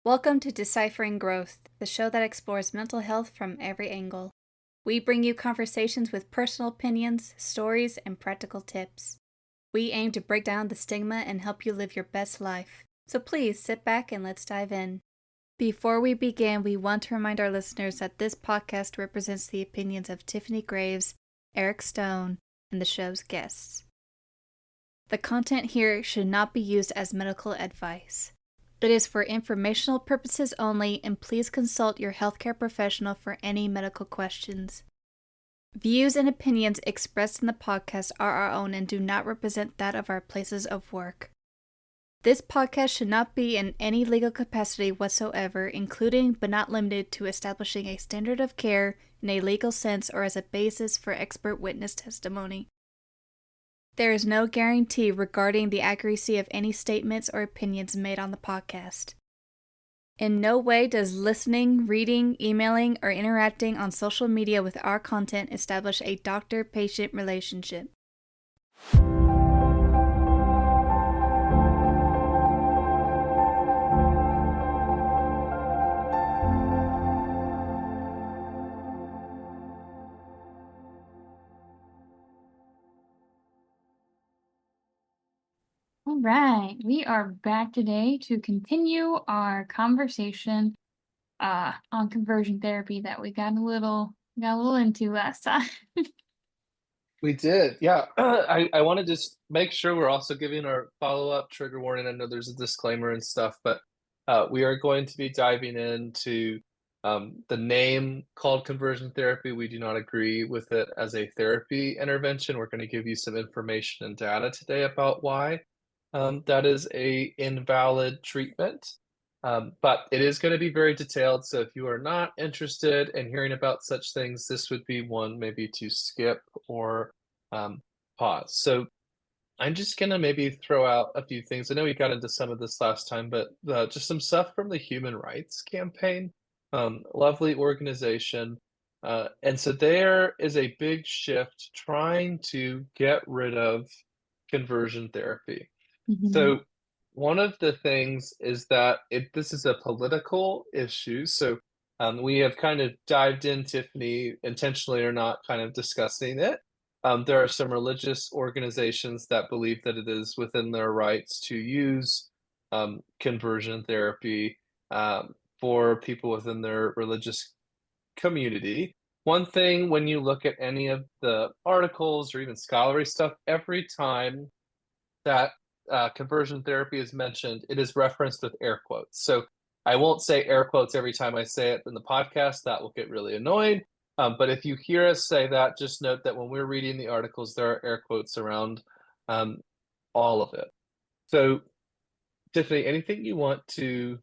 Welcome to Deciphering Growth, the show that explores mental health from every angle. We bring you conversations with personal opinions, stories, and practical tips. We aim to break down the stigma and help you live your best life. So please sit back and let's dive in. Before we begin, we want to remind our listeners that this podcast represents the opinions of Tiffany Graves, Eric Stone, and the show's guests. The content here should not be used as medical advice. It is for informational purposes only, and please consult your healthcare professional for any medical questions. Views and opinions expressed in the podcast are our own and do not represent that of our places of work. This podcast should not be in any legal capacity whatsoever, including but not limited to establishing a standard of care in a legal sense or as a basis for expert witness testimony. There is no guarantee regarding the accuracy of any statements or opinions made on the podcast. In no way does listening, reading, emailing, or interacting on social media with our content establish a doctor-patient relationship. All right, we are back today to continue our conversation on conversion therapy that we got a little into last time. We did, yeah. I want to just make sure we're also giving our follow-up trigger warning. I know there's a disclaimer and stuff, but we are going to be diving into the name called conversion therapy. We do not agree with it as a therapy intervention. We're going to give you some information and data today about why that is a invalid treatment. But it is going to be very detailed. So if you are not interested in hearing about such things, this would be one maybe to skip or pause. So I'm just going to maybe throw out a few things. I know we got into some of this last time, but just some stuff from the Human Rights Campaign. Lovely organization. And so there is a big shift trying to get rid of conversion therapy. So one of the things is that this is a political issue. So we have kind of dived in, Tiffany, intentionally or not, kind of discussing it. There are some religious organizations that believe that it is within their rights to use conversion therapy for people within their religious community. One thing when you look at any of the articles or even scholarly stuff, every time that conversion therapy is mentioned, it is referenced with air quotes. So I won't say air quotes every time I say it in the podcast. That will get really annoying. But if you hear us say that, just note that when we're reading the articles, there are air quotes around all of it. So, Tiffany, anything you want to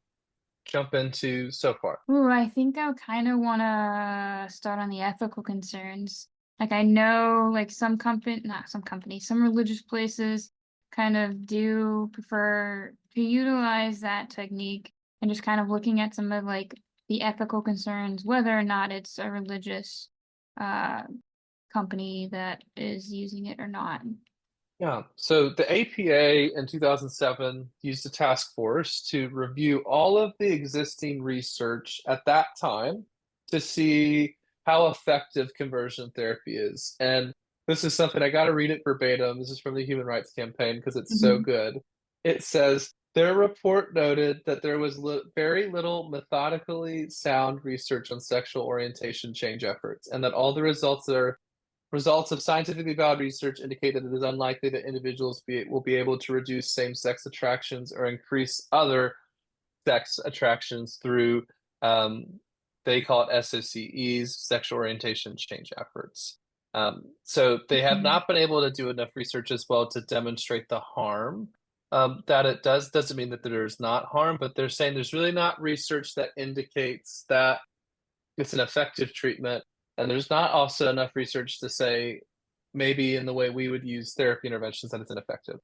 jump into so far? Ooh, I think I kind of want to start on the ethical concerns. Like I know, like some companies, some religious places kind of do prefer to utilize that technique, and just kind of looking at some of like the ethical concerns, whether or not it's a religious uh company that is using it or not. Yeah. So the APA in 2007 used a task force to review all of the existing research at that time to see how effective conversion therapy is. And this is something I got to read it verbatim. This is from the Human Rights Campaign because it's so good. It says their report noted that there was very little methodically sound research on sexual orientation change efforts, and that all the results of scientifically valid research indicate that it is unlikely that individuals will be able to reduce same-sex attractions or increase other sex attractions through, they call it SOCEs, sexual orientation change efforts. So they have not been able to do enough research as well to demonstrate the harm that it does. Doesn't mean that there's not harm, but they're saying there's really not research that indicates that it's an effective treatment. And there's not also enough research to say maybe in the way we would use therapy interventions that it's ineffective.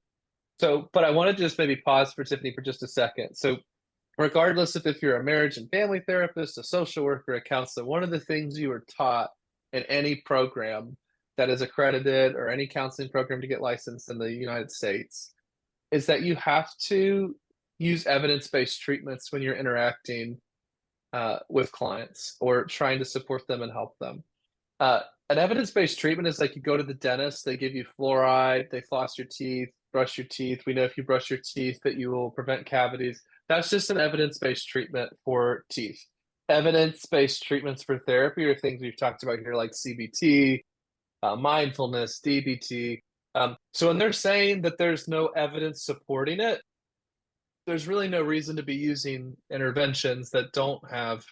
So, but I want to just maybe pause for Tiffany for just a second. So, regardless of if you're a marriage and family therapist, a social worker, a counselor, one of the things you are taught in any program that is accredited or any counseling program to get licensed in the United States is that you have to use evidence-based treatments when you're interacting with clients or trying to support them and help them. An evidence-based treatment is like you go to the dentist, they give you fluoride, they floss your teeth, brush your teeth. We know if you brush your teeth that you will prevent cavities. That's just an evidence-based treatment for teeth. Evidence-based treatments for therapy are things we've talked about here, like CBT, mindfulness, DBT. So when they're saying that there's no evidence supporting it, there's really no reason to be using interventions that don't have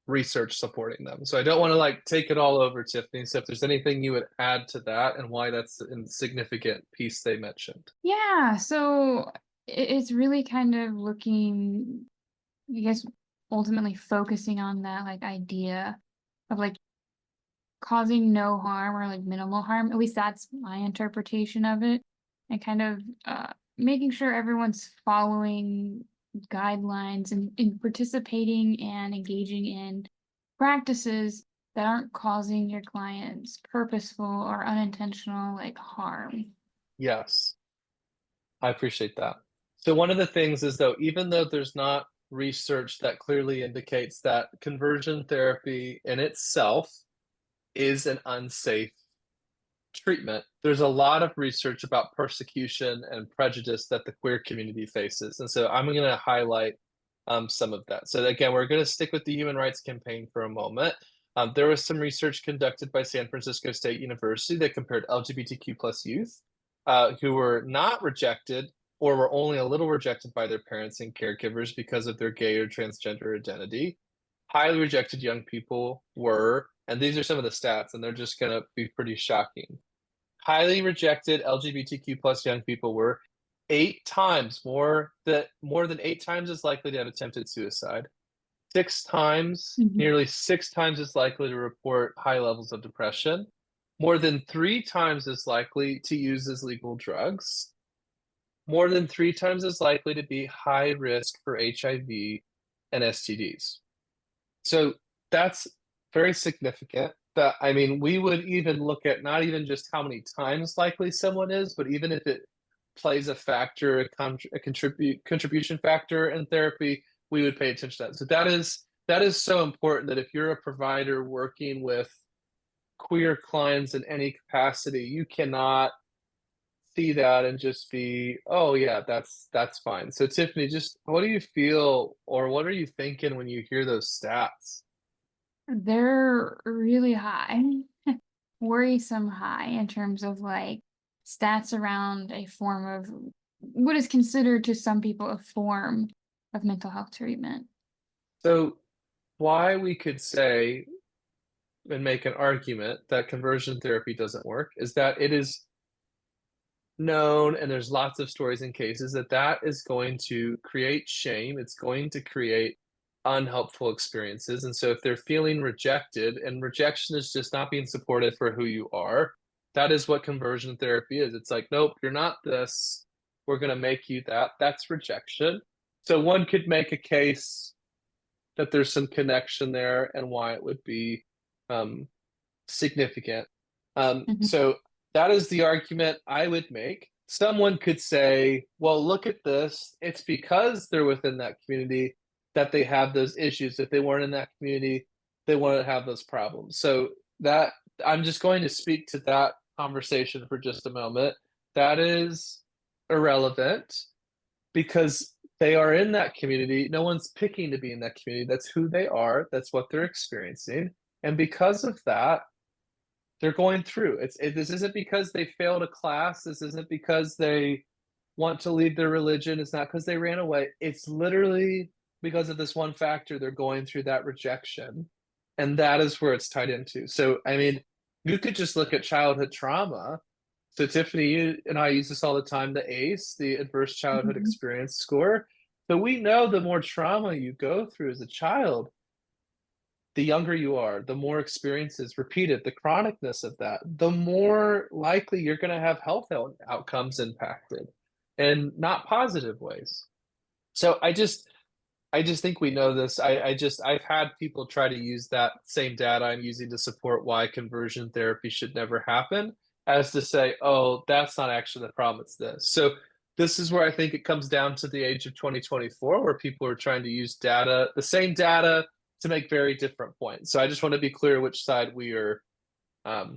research supporting them. So I don't want to like take it all over, Tiffany. So if there's anything you would add to that and why that's a significant piece they mentioned. Yeah, so it's really kind of looking, I guess, ultimately focusing on that like idea of like causing no harm or like minimal harm. At least that's my interpretation of it, and kind of making sure everyone's following guidelines and participating and engaging in practices that aren't causing your clients purposeful or unintentional like harm. Yes, I appreciate that. So one of the things is though, even though there's not research that clearly indicates that conversion therapy in itself is an unsafe treatment, there's a lot of research about persecution and prejudice that the queer community faces. And so I'm going to highlight some of that. So again, we're going to stick with the Human Rights Campaign for a moment. There was some research conducted by San Francisco State University that compared LGBTQ plus youth who were not rejected or were only a little rejected by their parents and caregivers because of their gay or transgender identity. Highly rejected young people were, and these are some of the stats, and they're just going to be pretty shocking. Highly rejected LGBTQ plus young people were 8 times more than 8 times as likely to have attempted suicide, 6 times, nearly 6 times as likely to report high levels of depression, more than 3 times as likely to use as legal drugs, more than 3 times as likely to be high risk for HIV and STDs. So that's very significant. That I mean, we would even look at not even just how many times likely someone is, but even if it plays a factor, a contribution factor in therapy, we would pay attention to that. So that is so important that if you're a provider working with queer clients in any capacity, you cannot see that and just be, oh yeah, that's fine. So Tiffany, just what do you feel or what are you thinking when you hear those stats? They're really high, worrisome high in terms of like stats around a form of what is considered to some people a form of mental health treatment. So why we could say and make an argument that conversion therapy doesn't work is that it is known, and there's lots of stories and cases that that is going to create shame. It's going to create unhelpful experiences. And so if they're feeling rejected, and rejection is just not being supported for who you are, that is what conversion therapy is. It's like, nope, you're not this. We're going to make you that. That's rejection. So one could make a case that there's some connection there and why it would be significant. So that is the argument I would make. Someone could say, well, look at this. It's because they're within that community that they have those issues. If they weren't in that community, they wouldn't have those problems. So that I'm just going to speak to that conversation for just a moment. That is irrelevant because they are in that community. No one's picking to be in that community. That's who they are. That's what they're experiencing. And because of that, they're going through. This isn't because they failed a class. This isn't because they want to leave their religion. It's not because they ran away. It's literally because of this one factor. They're going through that rejection. And that is where it's tied into. So, I mean, you could just look at childhood trauma. So, Tiffany, you and I use this all the time, the ACE, the Adverse Childhood Experience Score. So we know the more trauma you go through as a child, the younger you are, the more experiences repeated, the chronicness of that, the more likely you're going to have health outcomes impacted and not positive ways. So I just think we know this. I've had people try to use that same data I'm using to support why conversion therapy should never happen as to say, oh, that's not actually the problem, it's this. So this is where I think it comes down to the age of 2024, where people are trying to use data, the same data, to make very different points. So I just want to be clear which side we are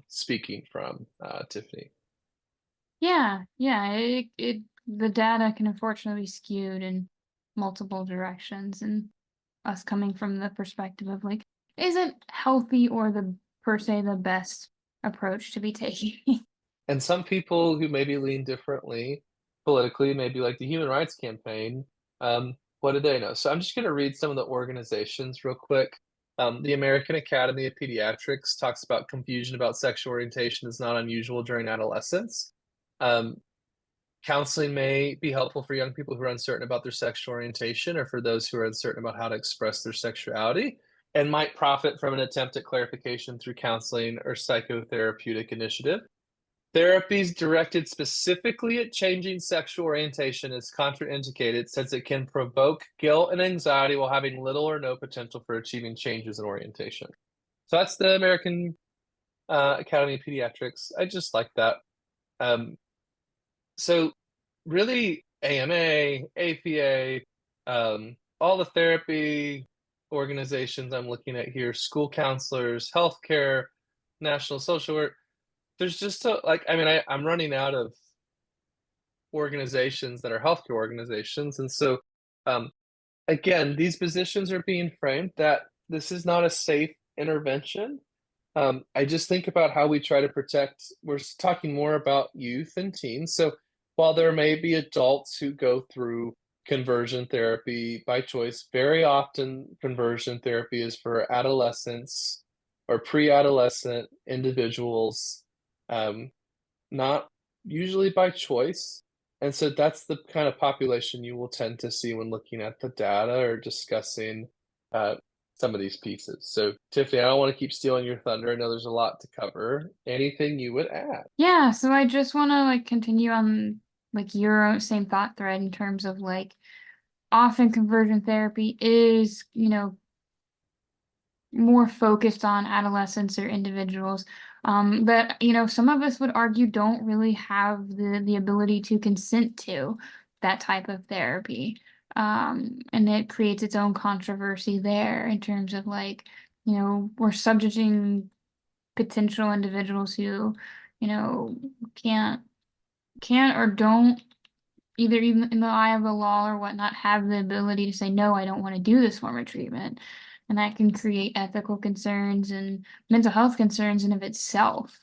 speaking from, Tiffany. Yeah, the data can unfortunately be skewed in multiple directions, and us coming from the perspective of like, isn't healthy or the per se the best approach to be taking. And some people who maybe lean differently politically, maybe like the Human Rights Campaign, what do they know? So I'm just going to read some of the organizations real quick. The American Academy of Pediatrics talks about confusion about sexual orientation is not unusual during adolescence. Counseling may be helpful for young people who are uncertain about their sexual orientation or for those who are uncertain about how to express their sexuality and might profit from an attempt at clarification through counseling or psychotherapeutic initiative. Therapies directed specifically at changing sexual orientation is contraindicated since it can provoke guilt and anxiety while having little or no potential for achieving changes in orientation. So that's the American Academy of Pediatrics. I just like that. So really, AMA, APA, all the therapy organizations I'm looking at here, school counselors, healthcare, national social work, there's just I'm running out of organizations that are healthcare organizations. And so, again, these positions are being framed that this is not a safe intervention. I just think about how we try to protect, we're talking more about youth and teens. So while there may be adults who go through conversion therapy by choice, very often conversion therapy is for adolescents or pre-adolescent individuals, not usually by choice. And so that's the kind of population you will tend to see when looking at the data or discussing some of these pieces. So, Tiffany, I don't want to keep stealing your thunder. I know there's a lot to cover. Anything you would add? Yeah, so I just want to like continue on like your same thought thread in terms of like often conversion therapy is, more focused on adolescents or individuals that some of us would argue don't really have the ability to consent to that type of therapy, and it creates its own controversy there in terms of like we're subjecting potential individuals who you know can't or don't either even in the eye of the law or whatnot, have the ability to say, no, I don't want to do this form of treatment. And that can create ethical concerns and mental health concerns in of itself,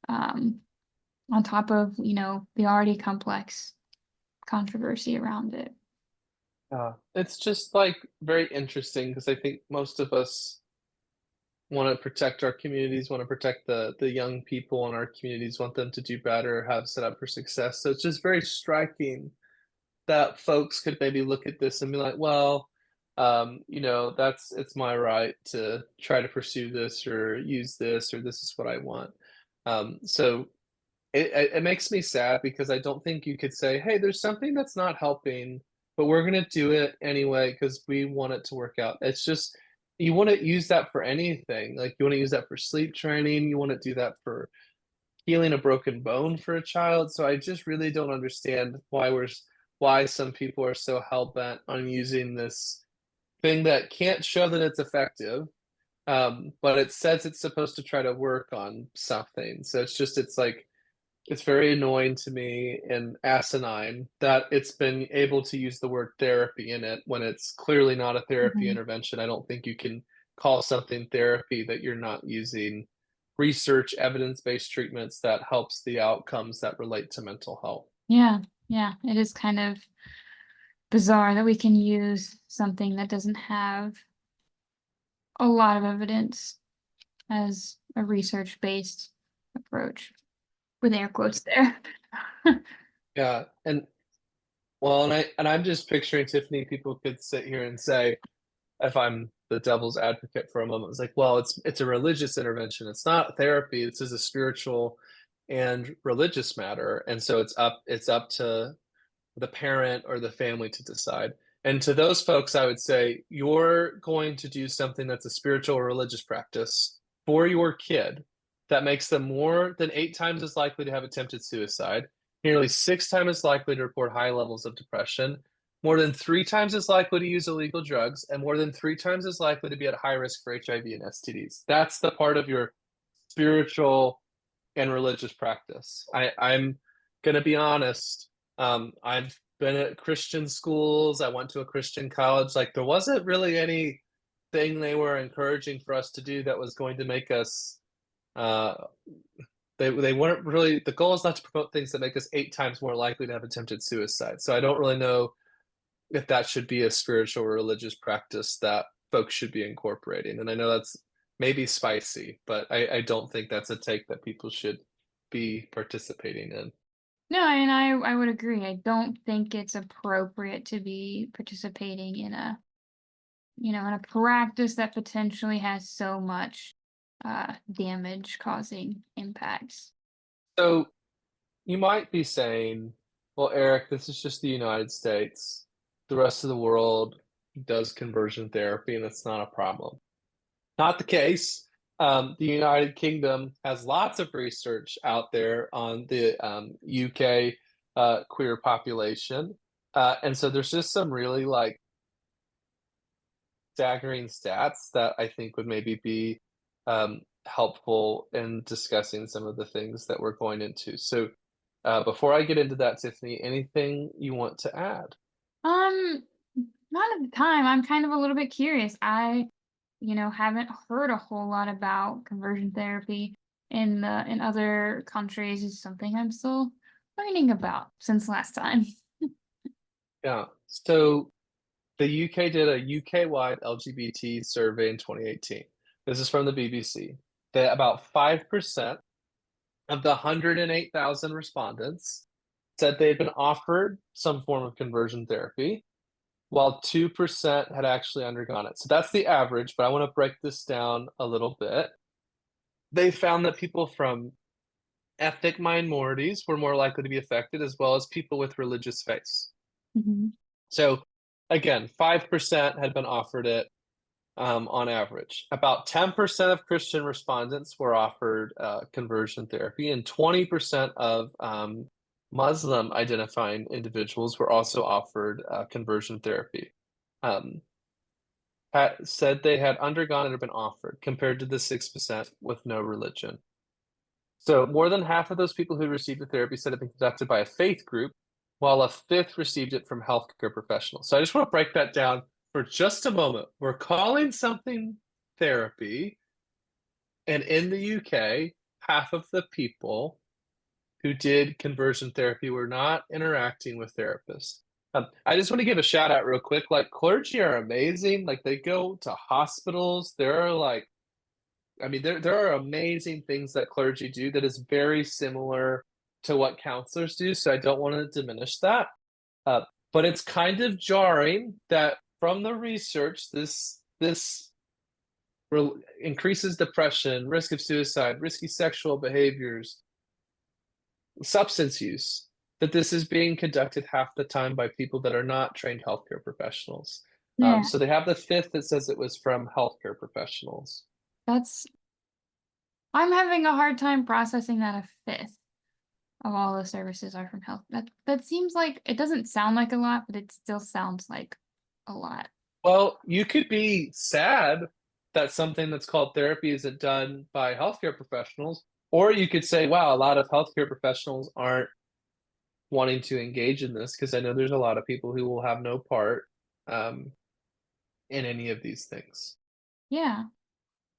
on top of, the already complex controversy around it. It's just like very interesting because I think most of us want to protect our communities, want to protect the young people in our communities, want them to do better, have set up for success. So it's just very striking that folks could maybe look at this and be like, well, it's my right to try to pursue this or use this, or this is what I want. So it makes me sad because I don't think you could say, hey, there's something that's not helping, but we're going to do it anyway because we want it to work out. It's just, you want to use that for anything. Like you want to use that for sleep training. You want to do that for healing a broken bone for a child. So I just really don't understand why some people are so hell-bent on using this thing that can't show that it's effective, but it says it's supposed to try to work on something. So it's very annoying to me and asinine that it's been able to use the word therapy in it when it's clearly not a therapy intervention. I don't think you can call something therapy that you're not using research, evidence-based treatments that helps the outcomes that relate to mental health. Yeah, it is kind of bizarre that we can use something that doesn't have a lot of evidence as a research-based approach, with air quotes there. Yeah, and well, and I'm just picturing, Tiffany, people could sit here and say, if I'm the devil's advocate for a moment, it's like, well, it's a religious intervention. It's not therapy. This is a spiritual and religious matter, and so it's up to the parent or the family to decide. And to those folks, I would say you're going to do something that's a spiritual or religious practice for your kid that makes them more than 8 times as likely to have attempted suicide. nearly 6 times as likely to report high levels of depression, more than 3 times as likely to use illegal drugs, and more than 3 times as likely to be at high risk for HIV and STDs. That's the part of your spiritual and religious practice. I'm gonna be honest. I've been at Christian schools. I went to a Christian college. Like there wasn't really anything they were encouraging for us to do that was going to make us. Uh, they weren't really. The goal is not to promote things that make us 8 times more likely to have attempted suicide. So I don't really know if that should be a spiritual or religious practice that folks should be incorporating. And I know that's maybe spicy, but I don't think that's a take that people should be participating in. No, and I would agree. I don't think it's appropriate to be participating in a, in a practice that potentially has so much damage causing impacts. So you might be saying, well, Eric, this is just the United States. The rest of the world does conversion therapy, and it's not a problem. Not the case. The United Kingdom has lots of research out there on the UK queer population. And so there's just some really like staggering stats that I think would maybe be helpful in discussing some of the things that we're going into. So before I get into that, Tiffany, anything you want to add? Um, Not at the time. I'm kind of a little bit curious. I, haven't heard a whole lot about conversion therapy in other countries. Is something I'm still learning about since last time. Yeah. So the UK did a UK-wide LGBT survey in 2018. This is from the BBC. That about 5% of the 108,000 respondents said they had been offered some form of conversion therapy, while 2% had actually undergone it. So that's the average, but I want to break this down a little bit. They found that people from ethnic minorities were more likely to be affected, as well as people with religious faiths. Hmm. So again, 5% had been offered it on average. About 10% of Christian respondents were offered conversion therapy, and 20% of Muslim identifying individuals were also offered conversion therapy. Um, said they had undergone it or been offered, compared to the 6% with no religion. So more than half of those people who received the therapy said it had been conducted by a faith group, while a fifth received it from healthcare professionals. So I just want to break that down for just a moment. We're calling something therapy, and in the UK, half of the people who did conversion therapy were not interacting with therapists. I just want to give a shout out real quick. Like clergy are amazing. Like they go to hospitals. There are like, I mean, there are amazing things that clergy do that is very similar to what counselors do. So I don't want to diminish that. Uh, but it's kind of jarring that from the research, this increases depression, risk of suicide, risky sexual behaviors, substance use, that this is being conducted half the time by people that are not trained healthcare professionals. Yeah, So they have the fifth that says it was from healthcare professionals. that's. I'm having a hard time processing that a fifth of all the services are from health. That seems like it doesn't sound like a lot, but it still sounds like a lot. Well, you could be sad that something that's called therapy isn't done by healthcare professionals, or you could say, wow, a lot of healthcare professionals aren't wanting to engage in this, because I know there's a lot of people who will have no part um, in any of these things. Yeah,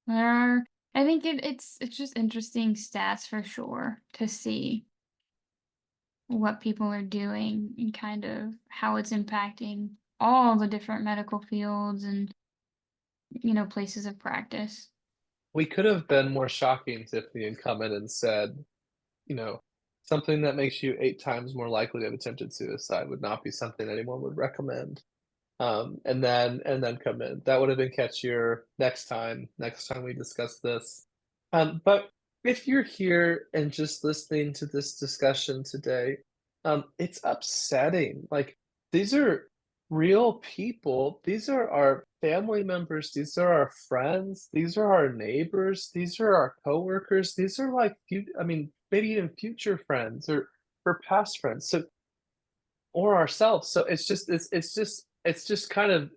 there are. I think it's just interesting stats for sure to see what people are doing and kind of how it's impacting all the different medical fields and places of practice. We could have been more shocking, Tiffany, and come in and said, you know, something that makes you 8 times more likely to have attempted suicide would not be something anyone would recommend. And then come in. That would have been catchier next time we discuss this. But if you're here and just listening to this discussion today, it's upsetting. Like these are real people. These are our family members. These are our friends. These are our neighbors. These are our coworkers. These are like, I mean, maybe even future friends or for past friends, so or ourselves. So it's just kind of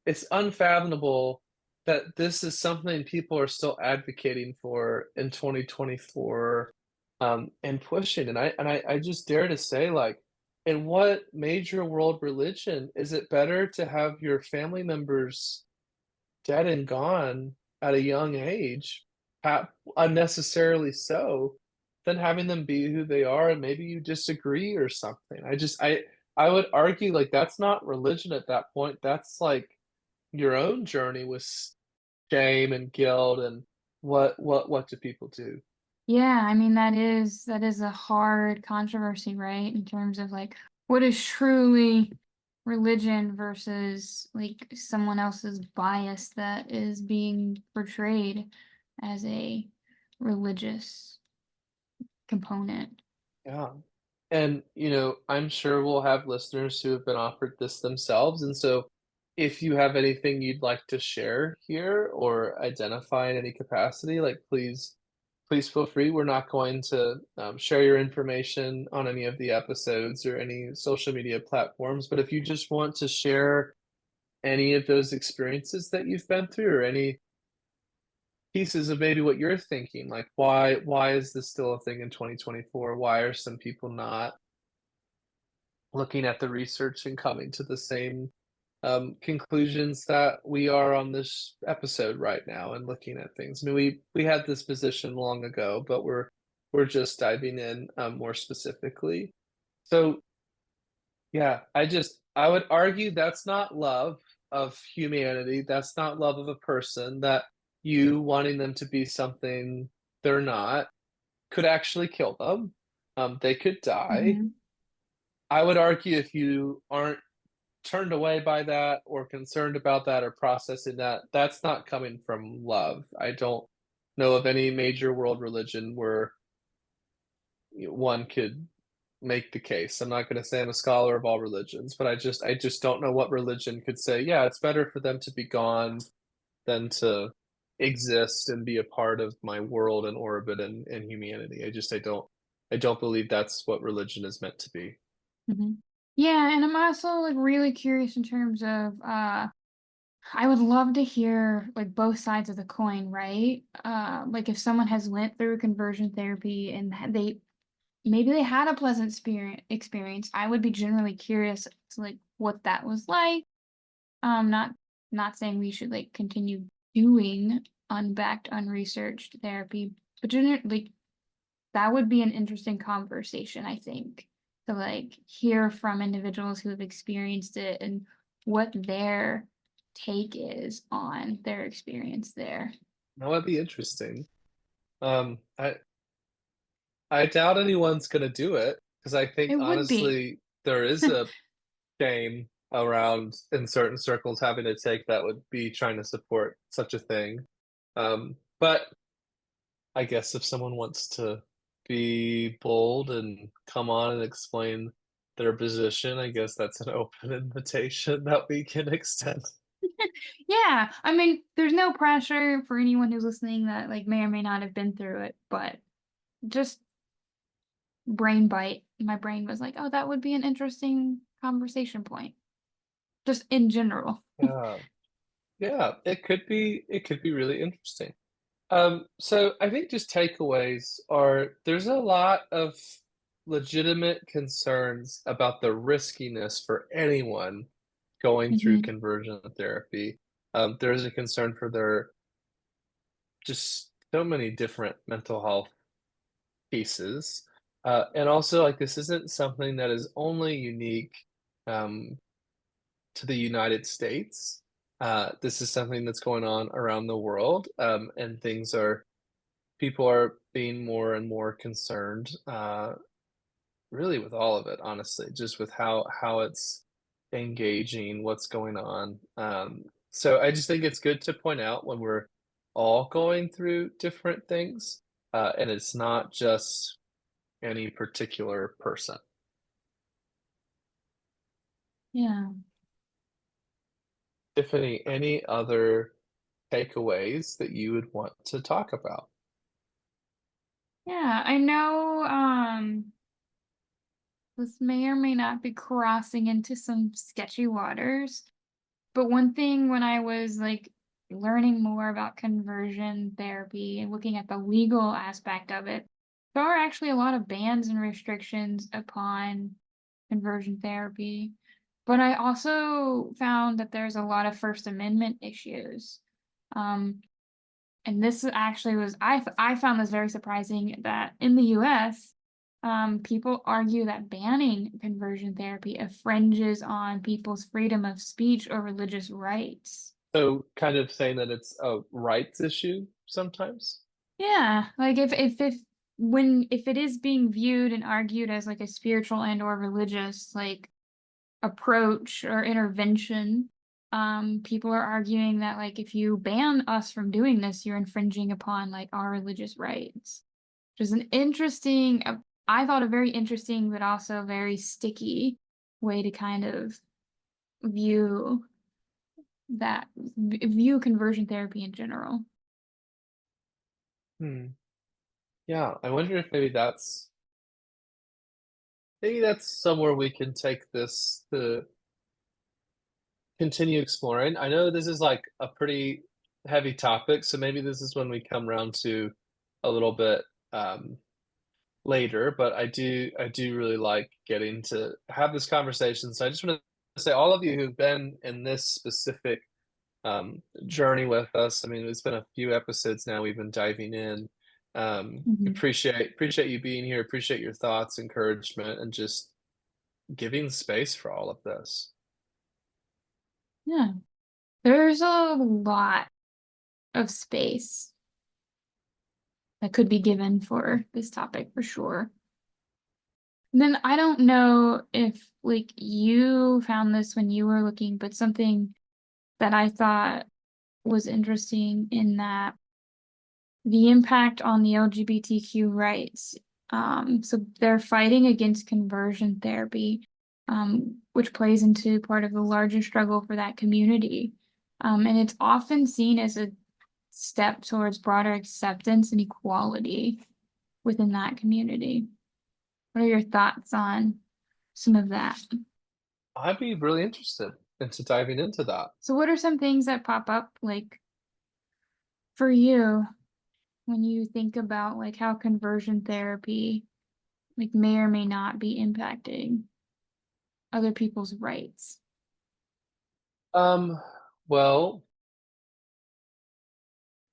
it's unfathomable that this is something people are still advocating for in 2024, and pushing. And I just dare to say, like, in what major world religion is it better to have your family members dead and gone at a young age, unnecessarily so, than having them be who they are and maybe you disagree or something. I would argue, like, that's not religion at that point, that's, like, your own journey with shame and guilt and what do people do? Yeah, I mean that is a hard controversy, right? In terms of like what is truly religion versus like someone else's bias that is being portrayed as a religious component. Yeah. And, I'm sure we'll have listeners who have been offered this themselves. And so if you have anything you'd like to share here or identify in any capacity, like, please feel free. We're not going to share your information on any of the episodes or any social media platforms. But if you just want to share any of those experiences that you've been through or any pieces of maybe what you're thinking, like, why is this still a thing in 2024? Why are some people not looking at the research and coming to the same conclusions that we are on this episode right now and looking at things? I mean, we had this position long ago, but we're just diving in more specifically. So yeah, I would argue that's not love of humanity. That's not love of a person. That you wanting them to be something they're not could actually kill them. They could die. Hmm. I would argue if you aren't turned away by that or concerned about that or processing that, that's not coming from love. I don't know of any major world religion where one could make the case. I'm not going to say I'm a scholar of all religions, but I just don't know what religion could say, yeah, it's better for them to be gone than to exist and be a part of my world and orbit and humanity. I don't believe that's what religion is meant to be. Hmm. Yeah, and I'm also like really curious in terms of I would love to hear like both sides of the coin, right? Like if someone has went through conversion therapy and they maybe they had a pleasant experience, I would be generally curious to like what that was like. Not saying we should like continue doing unbacked, unresearched therapy, but like that would be an interesting conversation, I think, to like hear from individuals who have experienced it and what their take is on their experience there. That would be interesting. Um, I I doubt anyone's gonna do it because I think It would be. honestly there is a shame around in certain circles having a take that would be trying to support such a thing. But I guess if someone wants to be bold and come on and explain their position, I guess that's an open invitation that we can extend. Yeah, I mean, there's no pressure for anyone who's listening that like may or may not have been through it, but just brain bite. My brain was like, "Oh, that would be an interesting conversation point." Just in general. Yeah, yeah, it could be really interesting. So I think just takeaways are there's a lot of legitimate concerns about the riskiness for anyone going through Mhm. conversion therapy. There is a concern for their just so many different mental health pieces. And also, like, this isn't something that is only unique um, to the United States. This is something that's going on around the world, and people are being more and more concerned, really with all of it, honestly, just with how it's engaging, what's going on. So I just think it's good to point out when we're all going through different things, and it's not just any particular person. Yeah. Tiffany, any other takeaways that you would want to talk about? Yeah, I know this may or may not be crossing into some sketchy waters. But one thing when I was like learning more about conversion therapy and looking at the legal aspect of it, there are actually a lot of bans and restrictions upon conversion therapy. But I also found that there's a lot of First Amendment issues. Um, and this actually was I found this very surprising that in the US, people argue that banning conversion therapy infringes on people's freedom of speech or religious rights. So kind of saying that it's a rights issue sometimes? Yeah, like if it is being viewed and argued as like a spiritual and or religious like approach or intervention, people are arguing that like if you ban us from doing this, you're infringing upon like our religious rights. Which is an interesting, I thought a very interesting but also very sticky way to kind of view view conversion therapy in general. Hmm. Yeah, I wonder if maybe that's somewhere we can take this to continue exploring. I know this is like a pretty heavy topic, so maybe this is when we come around to a little bit later, but I do really like getting to have this conversation. So I just want to say all of you who've been in this specific journey with us. I mean, it's been a few episodes now we've been diving in. Mhm. Appreciate you being here, appreciate your thoughts, encouragement, and just giving space for all of this. Yeah, there's a lot of space that could be given for this topic for sure. And then I don't know if like you found this when you were looking, but something that I thought was interesting in that the impact on the LGBTQ rights. So they're fighting against conversion therapy, which plays into part of the larger struggle for that community. And it's often seen as a step towards broader acceptance and equality within that community. What are your thoughts on some of that? I'd be really interested into diving into that. So, what are some things that pop up like for you when you think about like how conversion therapy like may or may not be impacting other people's rights? Um, well,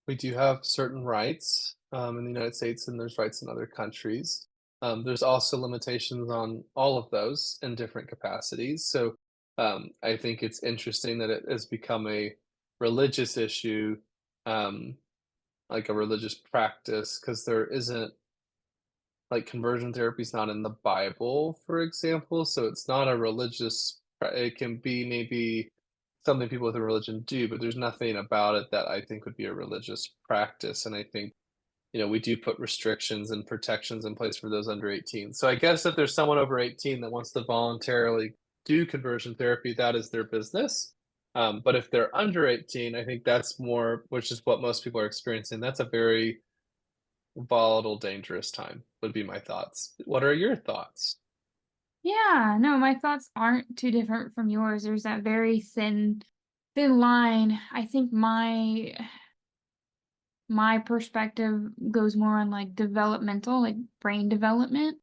we do have certain rights in the United States, and there's rights in other countries. There's also limitations on all of those in different capacities. So I think it's interesting that it has become a religious issue, um, like a religious practice, because there isn't like conversion therapy is not in the Bible, for example. So it's not a it can be maybe something people with a religion do, but there's nothing about it that I think would be a religious practice. And I think, we do put restrictions and protections in place for those under 18. So I guess if there's someone over 18 that wants to voluntarily do conversion therapy, that is their business. But if they're under 18, I think that's more, which is what most people are experiencing. That's a very volatile, dangerous time, would be my thoughts. What are your thoughts? Yeah, no, my thoughts aren't too different from yours. There's that very thin line. I think my perspective goes more on like developmental, like brain development.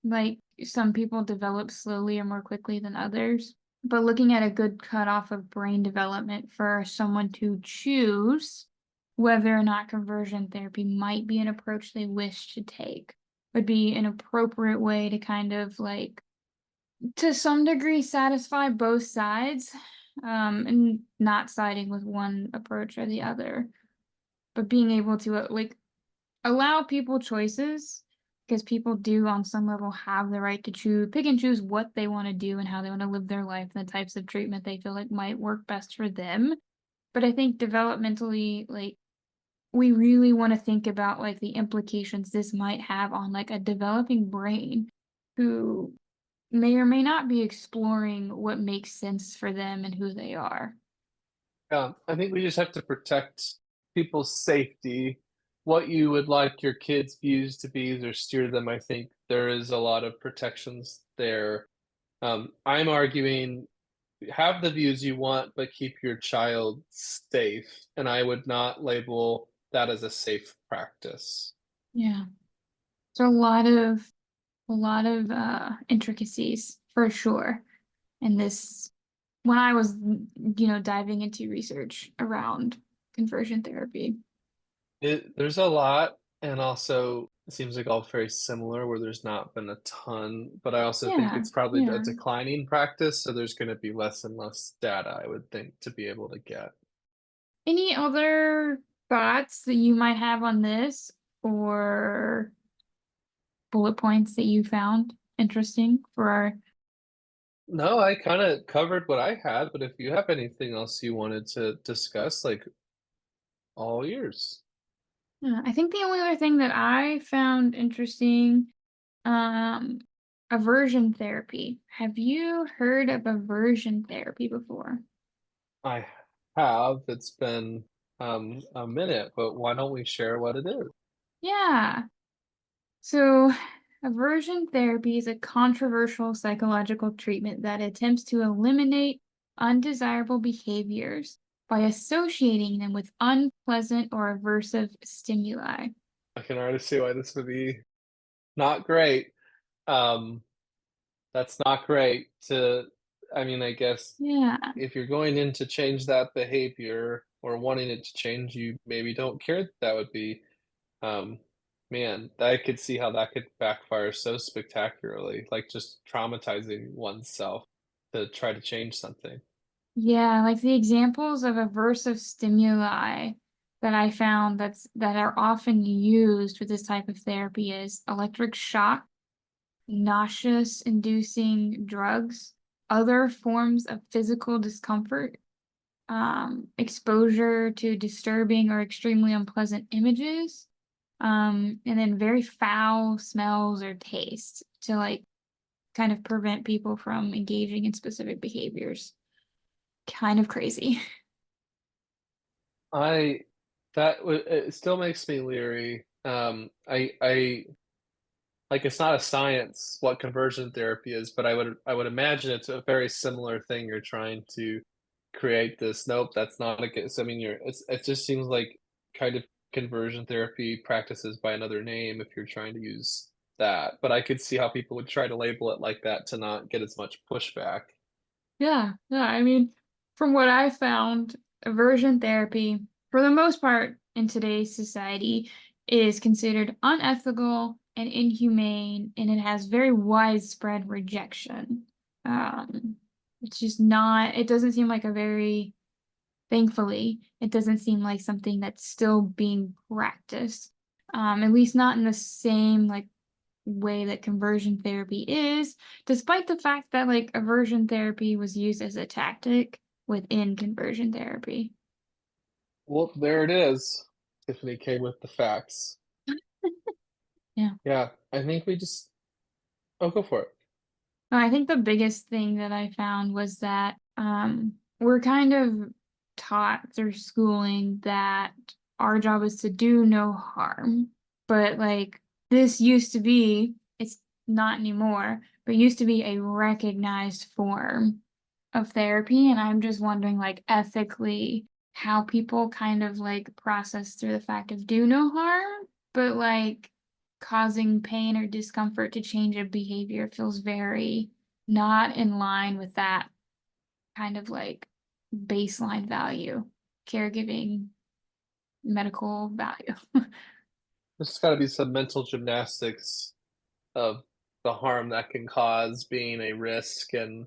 Like some people develop slowly or more quickly than others. But looking at a good cutoff of brain development for someone to choose whether or not conversion therapy might be an approach they wish to take would be an appropriate way to kind of like to some degree satisfy both sides, and not siding with one approach or the other, but being able to like allow people choices because people do on some level have the right to pick and choose what they want to do and how they want to live their life and the types of treatment they feel like might work best for them. But I think developmentally, like we really want to think about like the implications this might have on like a developing brain who may or may not be exploring what makes sense for them and who they are. I think we just have to protect people's safety what you would like your kids' views to be or steer them, I think there is a lot of protections there. I'm arguing have the views you want, but keep your child safe, and I would not label that as a safe practice. Yeah. So a lot of intricacies for sure in this when I was, diving into research around conversion therapy. There's a lot, and also it seems like all very similar where there's not been a ton, but I also think Yeah, it's probably a yeah. declining practice, so there's gonna be less and less data, I would think, to be able to get. Any other thoughts that you might have on this or bullet points that you found interesting for our No, I kinda covered what I had, but if you have anything else you wanted to discuss, like, all ears. Yeah, I think the only other thing that I found interesting, um, aversion therapy. Have you heard of aversion therapy before? I have, it's been, a minute, but why don't we share what it is? Yeah. So, aversion therapy is a controversial psychological treatment that attempts to eliminate undesirable behaviors by associating them with unpleasant or aversive stimuli. I can already see why this would be not great. Um, that's not great to I mean, I guess Yeah. if you're going in to change that behavior or wanting it to change, you maybe don't care that would be, um, man, I could see how that could backfire so spectacularly, like just traumatizing oneself to try to change something. Yeah, like the examples of aversive stimuli that I found that are often used with this type of therapy is electric shock, nauseous inducing drugs, other forms of physical discomfort, exposure to disturbing or extremely unpleasant images, and then very foul smells or tastes to like kind of prevent people from engaging in specific behaviors. Kind of crazy. I that would it still makes me leery. I like it's not a science what conversion therapy is, but I would imagine it's a very similar thing. You're trying to create this. Nope, that's not a good. So, I mean, it just seems like kind of conversion therapy practices by another name if you're trying to use that. But I could see how people would try to label it like that to not get as much pushback. Yeah, yeah. I mean, from what I found, aversion therapy, for the most part in today's society, is considered unethical and inhumane, and it has very widespread rejection. It's just not, it doesn't seem like a very, thankfully, it doesn't seem like something that's still being practiced. At least not in the same like way that conversion therapy is, despite the fact that like aversion therapy was used as a tactic within conversion therapy. Well, there it is. Tiffany came with the facts. Yeah. Yeah, I think we just. Oh, go for it. I think the biggest thing that I found was that we're kind of taught through schooling that our job is to do no harm. But like this used to be, it's not anymore, but used to be a recognized form of therapy. And I'm just wondering, like, ethically, how people kind of like process through the fact of do no harm, but like causing pain or discomfort to change a behavior feels very not in line with that kind of like baseline value, caregiving, medical value. There's got to be some mental gymnastics of the harm that can cause being a risk, and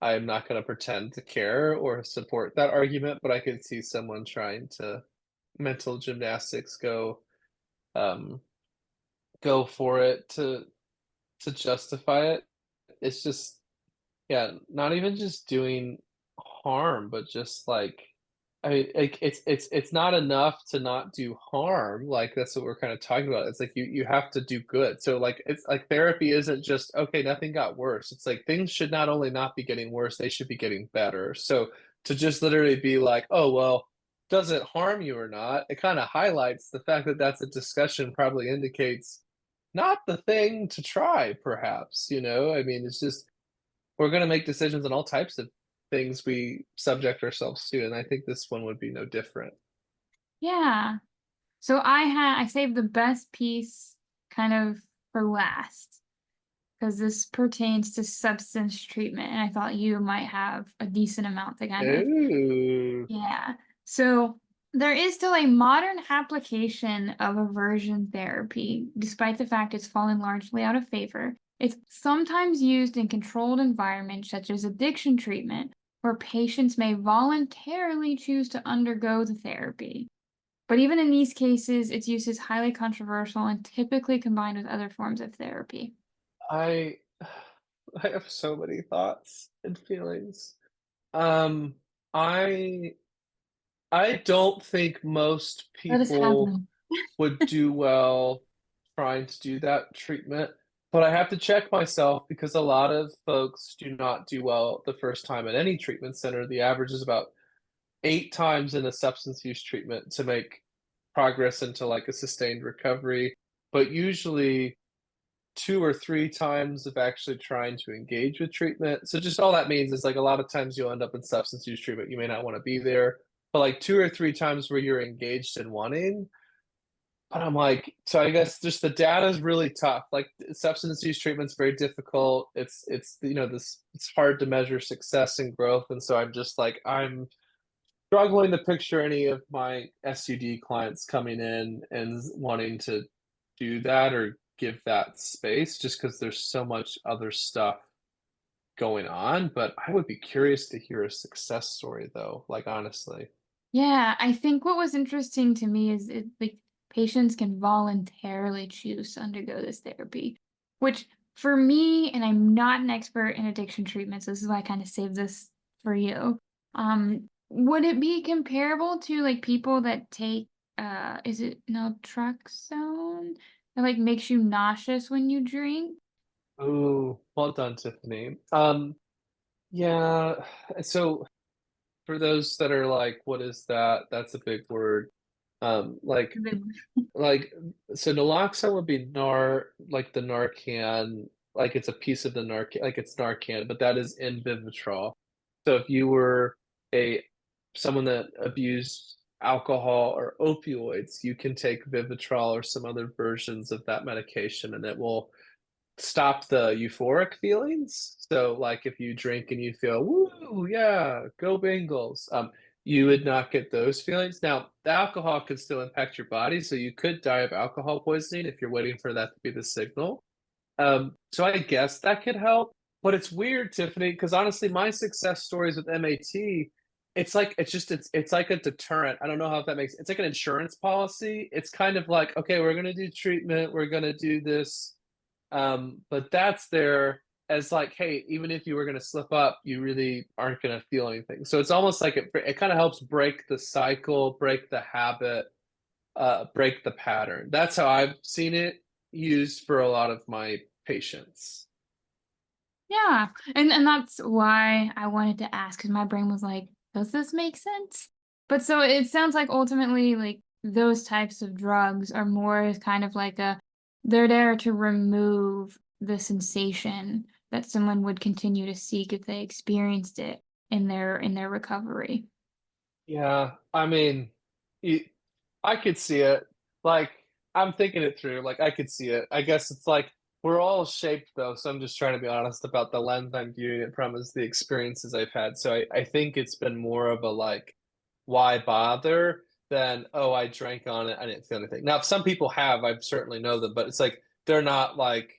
I'm not going to pretend to care or support that argument, but I could see someone trying to mental gymnastics um go for it to justify it. It's just yeah, not even just doing harm, but just like I mean, like it's not enough to not do harm. Like that's what we're kind of talking about. It's like you have to do good. So like it's like therapy isn't just okay, nothing got worse. It's like things should not only not be getting worse, they should be getting better. So to just literally be like, oh well, does it harm you or not, it kind of highlights the fact that that's a discussion probably indicates not the thing to try, perhaps, you know? I mean, it's just we're going to make decisions on all types of things we subject ourselves to. And I think this one would be no different. Yeah. So I saved the best piece kind of for last because this pertains to substance treatment, and I thought you might have a decent amount to kind of Ooh. yeah. So there is still a modern application of aversion therapy, despite the fact it's fallen largely out of favor. It's sometimes used in controlled environments such as addiction treatment, where patients may voluntarily choose to undergo the therapy. But even in these cases, its use is highly controversial and typically combined with other forms of therapy. I I have so many thoughts and feelings. Um, I I don't think most Let us have people them. would do well trying to do that treatment, but I have to check myself because a lot of folks do not do well the first time at any treatment center. The average is about 8 times in a substance use treatment to make progress into, like, a sustained recovery, but usually 2 or 3 times of actually trying to engage with treatment. So just all that means is, like, a lot of times you'll end up in substance use treatment, you may not wanna be there, but, like, 2 or 3 times where you're engaged in wanting, but I'm like so I guess just the data is really tough, like, substance use treatment's very difficult, it's, you know, this it's hard to measure success and growth, and so I'm just like, I'm struggling to picture any of my SUD clients coming in and wanting to do that or give that space just because there's so much other stuff going on, but I would be curious to hear a success story though, like, honestly. Yeah, I think what was interesting to me is like patients can voluntarily choose to undergo this therapy, which for me, and I'm not an expert in addiction treatment, so this is why I kind of saved this for you. Would it be comparable to like people that take is it naltrexone that like makes you nauseous when you drink? Ooh, well done, Tiffany. Yeah, so for those that are like, "What is that?" That's a big word. Um, like Like, so naloxone would be like the Narcan, like it's a piece of the Narcan, like it's Narcan, but that is in Vivitrol. So if you were a someone that abused alcohol or opioids, you can take Vivitrol or some other versions of that medication, and it will stop the euphoric feelings. So, like, if you drink and you feel, "Woo, yeah, go Bengals," you would not get those feelings. Now, the alcohol could still impact your body, so you could die of alcohol poisoning if you're waiting for that to be the signal. So I guess that could help, but it's weird, Tiffany, because honestly, my success stories with MAT, it's like a deterrent. I don't know how that makes it's like an insurance policy. It's kind of like, okay, we're gonna do treatment, we're gonna do this, but that's there as like, hey, even if you were going to slip up, you really aren't going to feel anything. So it's almost like it kind of helps break the cycle, break the habit, break the pattern. That's how I've seen it used for a lot of my patients. Yeah, and that's why I wanted to ask because my brain was like, "Does this make sense?" But so it sounds like ultimately, like those types of drugs are more as kind of like a they're there to remove the sensation that someone would continue to seek if they experienced it in their recovery. Yeah, I mean, it, I could see it. Like, I'm thinking it through. Like, I could see it. I guess it's like we're all shaped though, so I'm just trying to be honest about the lens I'm viewing it from is the experiences I've had. So I think it's been more of a like, why bother than, oh, I drank on it, I didn't feel anything. Now, if some people have, I certainly know them, but it's like they're not like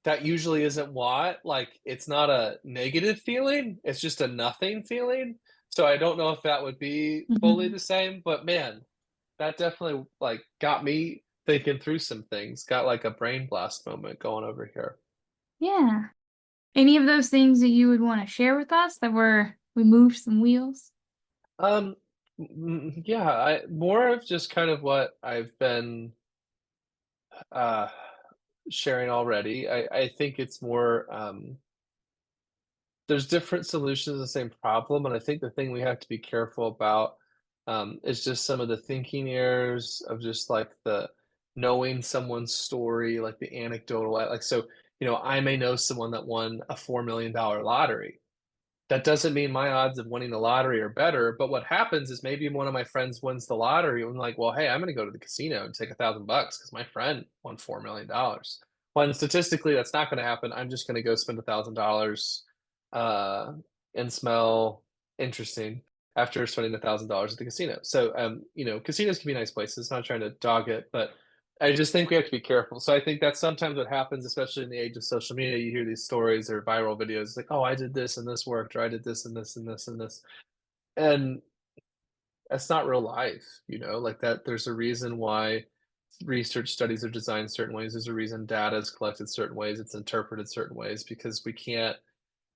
that usually isn't what like it's not a negative feeling, it's just a nothing feeling. So I don't know if that would be fully Mhm. the same, but man, that definitely like got me thinking through some things, got like a brain blast moment going over here. Yeah. Any of those things that you would want to share with us that we moved some wheels? um yeah, I more of just kind of what I've been uh sharing already. I think it's more there's different solutions to the same problem, and I think the thing we have to be careful about It's just some of the thinking errors of just like the knowing someone's story, like the anecdotal, like so, I may know someone that won a $4 million lottery. That doesn't mean my odds of winning the lottery are better, but what happens is maybe one of my friends wins the lottery and I'm like, well, hey, I'm going to go to the casino and take $1,000 because my friend won $4 million. When statistically that's not going to happen, I'm just going to go spend $1,000 uh, and smell interesting after spending $1,000 at the casino. So, casinos can be nice places. Not trying to dog it, but I just think we have to be careful. So I think that's sometimes what happens, especially in the age of social media. You hear these stories or viral videos like, oh, I did this and this worked, or I did this and this and this and this. And that's not real life, like that. There's a reason why research studies are designed certain ways. There's a reason data is collected certain ways, it's interpreted certain ways, because we can't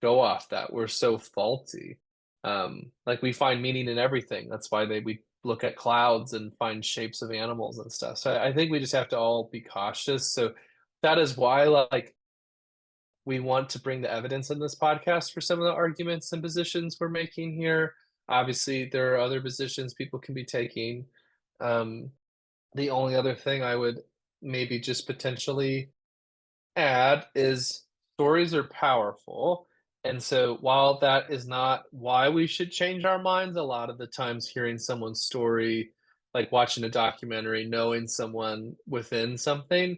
go off that. We're so faulty. Like we find meaning in everything. That's why we look at clouds and find shapes of animals and stuff. So I think we just have to all be cautious. So that is why like we want to bring the evidence in this podcast for some of the arguments and positions we're making here. Obviously, there are other positions people can be taking. Um, the only other thing I would maybe just potentially add is stories are powerful. And so while that is not why we should change our minds, a lot of the times hearing someone's story, like watching a documentary, knowing someone within something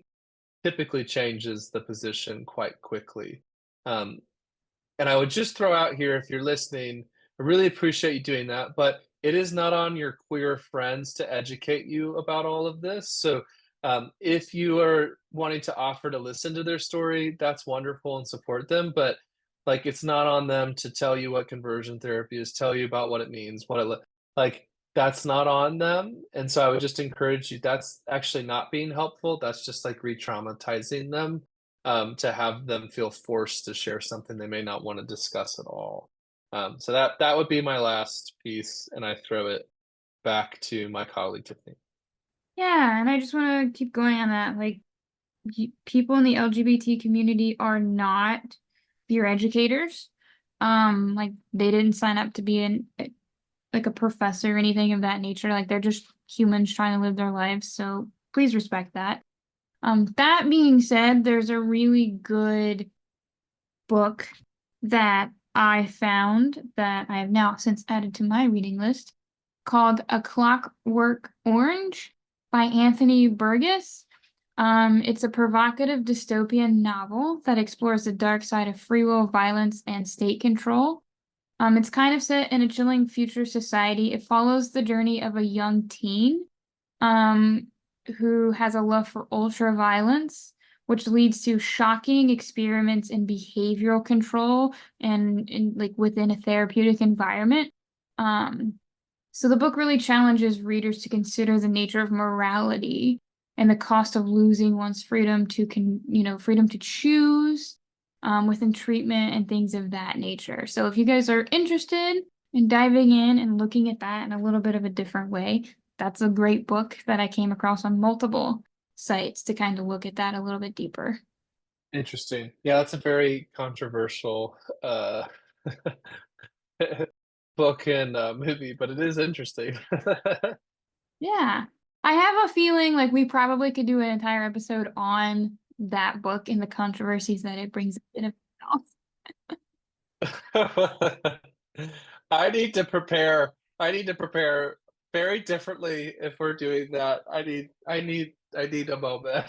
typically changes the position quite quickly. Um, and I would just throw out here, if you're listening, I really appreciate you doing that, but it is not on your queer friends to educate you about all of this. So if you are wanting to offer to listen to their story, that's wonderful and support them. But like, it's not on them to tell you what conversion therapy is, tell you about what it means, like that's not on them. And so I would just encourage you. That's actually not being helpful. That's just like re-traumatizing them, to have them feel forced to share something they may not want to discuss at all. So that would be my last piece, and I throw it back to my colleague Tiffany. Yeah, and I just want to keep going on that. Like, people in the LGBT community are not peer educators. Like they didn't sign up to be like a professor or anything of that nature. Like they're just humans trying to live their lives. So please respect that. That being said, there's a really good book that I found that I have now since added to my reading list called A Clockwork Orange by Anthony Burgess. It's a provocative dystopian novel that explores the dark side of free will, violence, and state control. It's kind of set in a chilling future society. It follows the journey of a young teen, um, who has a love for ultra violence, which leads to shocking experiments in behavioral control and in like within a therapeutic environment. Um, so the book really challenges readers to consider the nature of morality and the cost of losing one's freedom to freedom to choose, within treatment and things of that nature. So if you guys are interested in diving in and looking at that in a little bit of a different way, that's a great book that I came across on multiple sites to kind of look at that a little bit deeper. Interesting. Yeah, that's a very controversial book and movie, but it is interesting. Yeah. I have a feeling like we probably could do an entire episode on that book and the controversies that it brings in itself. I need to prepare. I need to prepare very differently if we're doing that. I need a moment.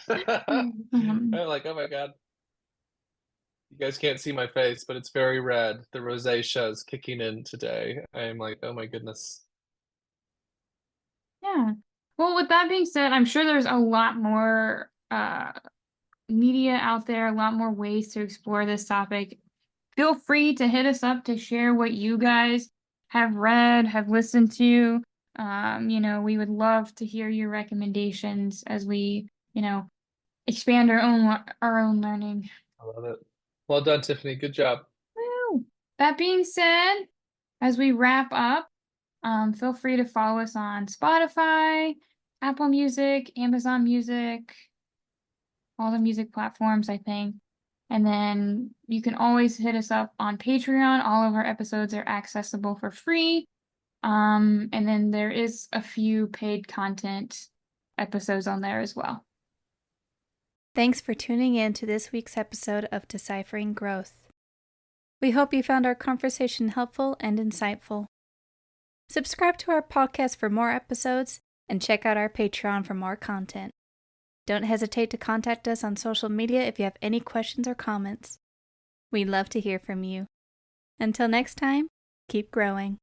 Um, I'm like, oh my God. You guys can't see my face, but it's very red. The rosacea is kicking in today. I'm like, oh my goodness. yeah. Well, with that being said, I'm sure there's a lot more media out there, a lot more ways to explore this topic. Feel free to hit us up to share what you guys have read, have listened to. We would love to hear your recommendations as we, expand our own learning. I love it. Well done, Tiffany. Good job. Woo! That being said, as we wrap up, feel free to follow us on Spotify, Apple Music, Amazon Music, all the music platforms, I think. And then you can always hit us up on Patreon. All of our episodes are accessible for free. And then there is a few paid content episodes on there as well. Thanks for tuning in to this week's episode of Deciphering Growth. We hope you found our conversation helpful and insightful. Subscribe to our podcast for more episodes and check out our Patreon for more content. Don't hesitate to contact us on social media if you have any questions or comments. We'd love to hear from you. Until next time, keep growing.